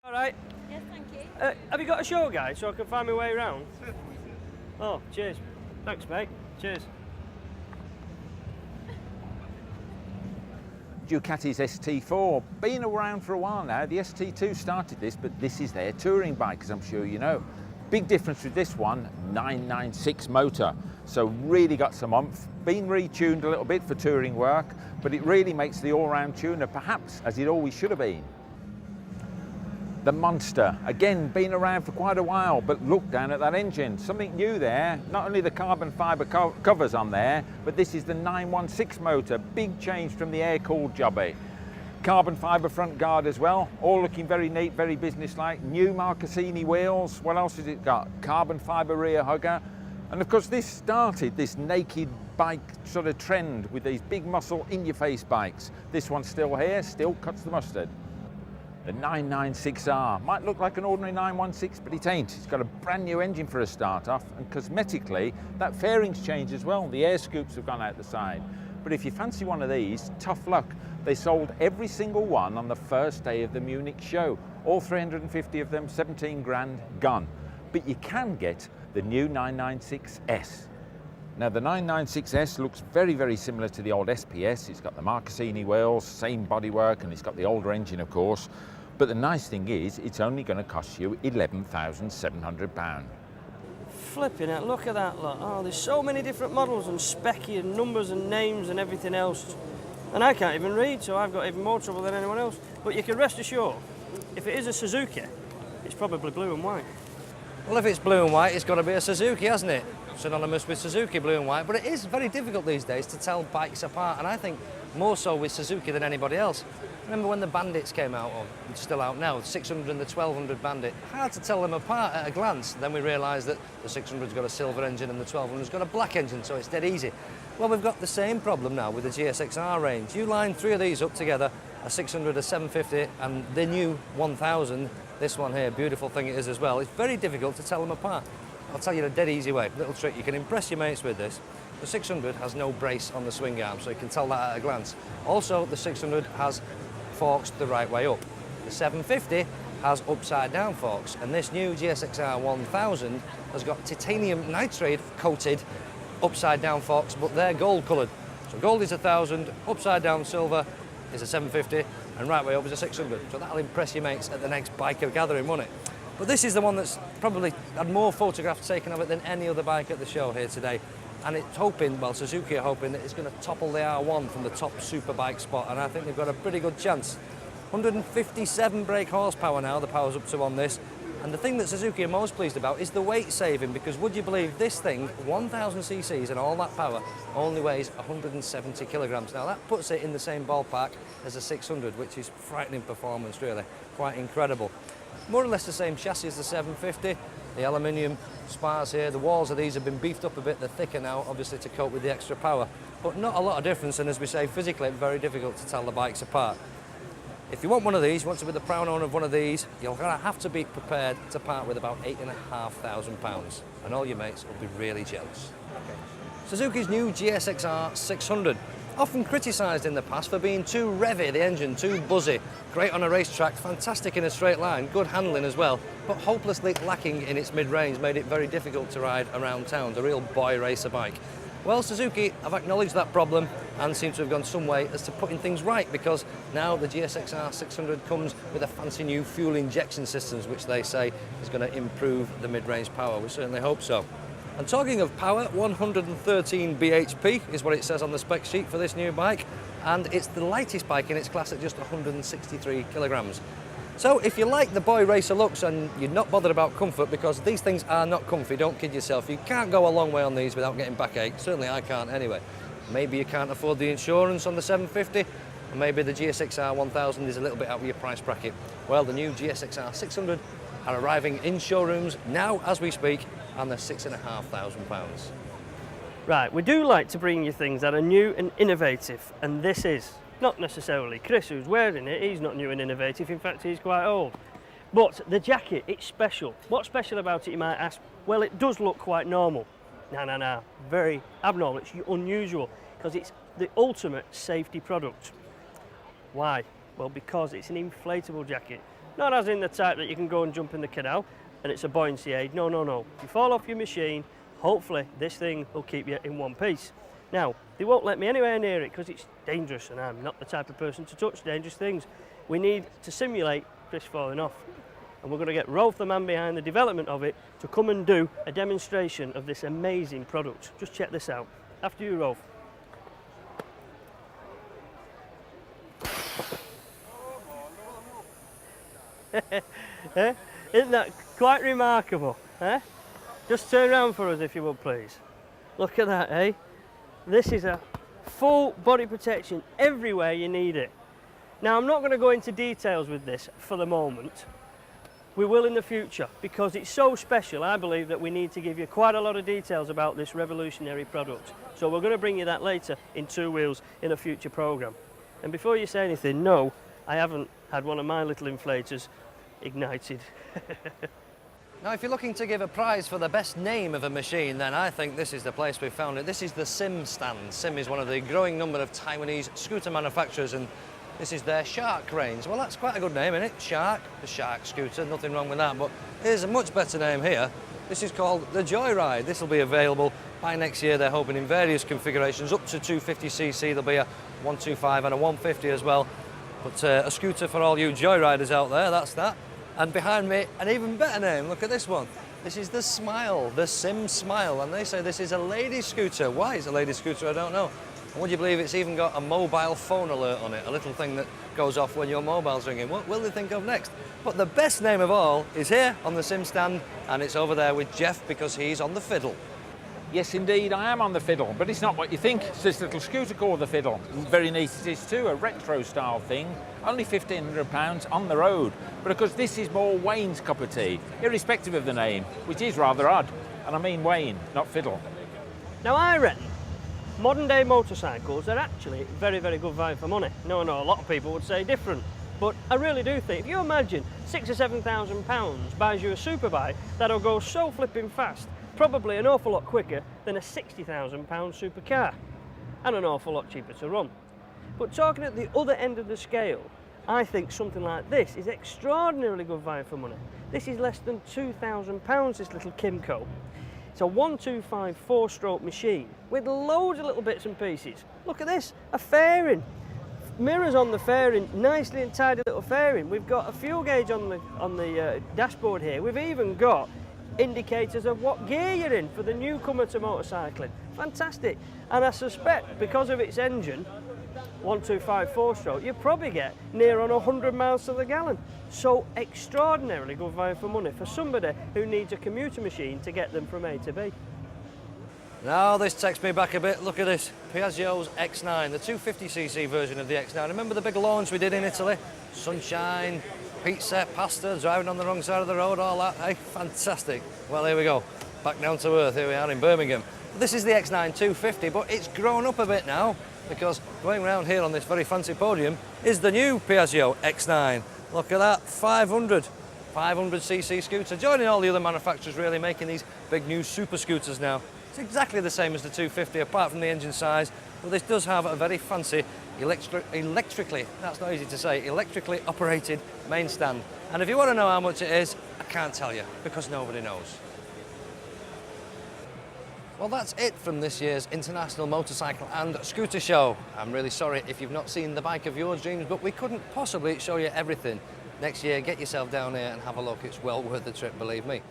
All right. Yes, thank you. Have you got a show guide so I can find my way around? Oh, cheers. Thanks, mate. Cheers. Ducati's ST4, been around for a while now. The ST2 started this, but this is their touring bike, as I'm sure you know. Big difference with this one, 996 motor. So really got some oomph, been retuned a little bit for touring work, but it really makes the all-round tuner perhaps as it always should have been. The Monster, again, been around for quite a while, but look down at that engine. Something new there, not only the carbon fibre covers on there, but this is the 916 motor, big change from the air-cooled jobby. Carbon fibre front guard as well, all looking very neat, very businesslike. New Marcassini wheels, what else has it got? Carbon fibre rear hugger. And of course this started this naked bike sort of trend with these big muscle in-your-face bikes. This one's still here, still cuts the mustard. The 996R might look like an ordinary 916, but it ain't. It's got a brand new engine for a start off, and cosmetically, that fairing's changed as well. The air scoops have gone out the side. But if you fancy one of these, tough luck. They sold every single one on the first day of the Munich show. All 350 of them, 17 grand, gone. But you can get the new 996S. Now the 996S looks very, very similar to the old SPS. It's got the Marcassini wheels, same bodywork, and it's got the older engine, of course. But the nice thing is, it's only going to cost you £11,700. Flipping it, look at that lot. Oh, there's so many different models and specky and numbers and names and everything else. And I can't even read, so I've got even more trouble than anyone else. But you can rest assured, if it is a Suzuki, it's probably blue and white. Well, if it's blue and white, it's got to be a Suzuki, hasn't it? Synonymous with Suzuki, blue and white. But it is very difficult these days to tell bikes apart, and I think more so with Suzuki than anybody else. Remember when the Bandits came out, or it's still out now, the 600 and the 1200 Bandit? Hard to tell them apart at a glance. Then we realised that the 600's got a silver engine and the 1200's got a black engine, so it's dead easy. Well, we've got the same problem now with the GSX-R range. You line three of these up together, a 600, a 750, and the new 1000, this one here, beautiful thing it is as well. It's very difficult to tell them apart. I'll tell you a dead easy way, little trick, you can impress your mates with this. The 600 has no brace on the swing arm, so you can tell that at a glance. Also, the 600 has forks the right way up. The 750 has upside down forks, and this new GSX-R 1000 has got titanium nitride coated upside down forks, but they're gold coloured. So gold is 1000, upside down silver is a 750, and right way up is a 600. So that'll impress your mates at the next biker gathering, won't it? But this is the one that's probably had more photographs taken of it than any other bike at the show here today. And it's hoping, well, Suzuki are hoping that it's going to topple the R1 from the top superbike spot, and I think they've got a pretty good chance. 157 brake horsepower now, the power's up to on this. And the thing that Suzuki are most pleased about is the weight saving, because would you believe this thing, 1000 cc's and all that power, only weighs 170 kilograms. Now that puts it in the same ballpark as a 600, which is frightening performance, really, quite incredible. More or less the same chassis as the 750, the aluminium spars here, the walls of these have been beefed up a bit, they're thicker now, obviously to cope with the extra power, but not a lot of difference, and as we say, physically very difficult to tell the bikes apart. If you want one of these, you want to be the proud owner of one of these, you're going to have to be prepared to part with about £8,500, and all your mates will be really jealous. Suzuki's new GSX-R 600. Often criticised in the past for being too revvy, the engine, too buzzy. Great on a racetrack, fantastic in a straight line, good handling as well, but hopelessly lacking in its mid-range, made it very difficult to ride around town, the real boy racer bike. Well, Suzuki have acknowledged that problem and seem to have gone some way as to putting things right, because now the GSX-R 600 comes with a fancy new fuel injection systems, which they say is going to improve the mid-range power. We certainly hope so. And talking of power, 113 bhp is what it says on the spec sheet for this new bike, and it's the lightest bike in its class at just 163 kilograms. So if you like the boy racer looks and you're not bothered about comfort, because these things are not comfy, don't kid yourself, you can't go a long way on these without getting backache. Certainly I can't anyway. Maybe you can't afford the insurance on the 750, or maybe the GSX-R 1000 is a little bit out of your price bracket. Well, the new GSX-R 600 are arriving in showrooms now as we speak, and they're £6,500. Right, we do like to bring you things that are new and innovative, and this is not necessarily. Chris, who's wearing it, he's not new and innovative, in fact he's quite old. But the jacket, it's special. What's special about it, you might ask? Well, it does look quite normal. No, very abnormal, it's unusual, because it's the ultimate safety product. Why? Well, because it's an inflatable jacket. Not as in the type that you can go and jump in the canal and it's a buoyancy aid. No, no, no. If you fall off your machine, hopefully this thing will keep you in one piece. Now, they won't let me anywhere near it because it's dangerous and I'm not the type of person to touch dangerous things. We need to simulate Chris falling off. And we're going to get Rolf, the man behind the development of it, to come and do a demonstration of this amazing product. Just check this out. After you, Rolf. Isn't that quite remarkable? Eh? Just turn around for us if you would, please. Look at that, eh? This is a full body protection everywhere you need it. Now, I'm not going to go into details with this for the moment. We will in the future, because it's so special. I believe that we need to give you quite a lot of details about this revolutionary product. So we're going to bring you that later in Two Wheels in a future programme. And before you say anything, no, I haven't had one of my little inflators ignited. Now, if you're looking to give a prize for the best name of a machine, then I think this is the place we've found it. This is the Sim stand. Sim is one of the growing number of Taiwanese scooter manufacturers, and this is their Shark range. Well, that's quite a good name, isn't it? Shark, the Shark scooter, nothing wrong with that. But here's a much better name here. This is called the Joyride. This will be available by next year. They're hoping in various configurations, up to 250cc. There'll be a 125 and a 150 as well. But a scooter for all you Joyriders out there, that's that. And behind me, an even better name. Look at this one. This is the Smile, the Sim Smile. And they say this is a lady scooter. Why it's a lady scooter, I don't know. And would you believe it's even got a mobile phone alert on it, a little thing that goes off when your mobile's ringing. What will they think of next? But the best name of all is here on the Sim stand, and it's over there with Jeff because he's on the fiddle. Yes, indeed, I am on the fiddle, but it's not what you think. It's this little scooter called the fiddle. Very neat it is too, a retro style thing. Only £1,500 on the road. But of course, this is more Wayne's cup of tea, irrespective of the name, which is rather odd. And I mean Wayne, not fiddle. Now, I reckon modern day motorcycles are actually very, very good value for money. No, a lot of people would say different. But I really do think, if you imagine £6,000 or £7,000 buys you a superbike that'll go so flipping fast, probably an awful lot quicker than a £60,000 supercar, and an awful lot cheaper to run. But talking at the other end of the scale, I think something like this is extraordinarily good value for money. This is less than £2,000, this little Kimco. It's a 125 4-stroke machine with loads of little bits and pieces. Look at this, a fairing. Mirrors on the fairing, nicely and tidy little fairing. We've got a fuel gauge on the dashboard here. We've even got indicators of what gear you're in for the newcomer to motorcycling. Fantastic. And I suspect because of its engine, 125 4-stroke, you probably get near on 100 miles to the gallon. So extraordinarily good value for money for somebody who needs a commuter machine to get them from A to B. Now this takes me back a bit. Look at this, Piaggio's X9, the 250cc version of the X9. Remember the big launch we did in Italy? Sunshine, pizza, pasta, driving on the wrong side of the road, all that. Hey, fantastic. Well, here we go, back down to earth. Here we are in Birmingham. This is the X9 250, but it's grown up a bit now because going around here on this very fancy podium is the new Piaggio X9. Look at that, 500cc scooter, joining all the other manufacturers really making these big new super scooters now. It's exactly the same as the 250 apart from the engine size, but this does have a very fancy electrically, that's not easy to say, electrically operated main stand. And if you want to know how much it is, I can't tell you because nobody knows. Well, that's it from this year's International Motorcycle and Scooter Show. I'm really sorry if you've not seen the bike of your dreams, but we couldn't possibly show you everything. Next year, get yourself down here and have a look. It's well worth the trip, believe me.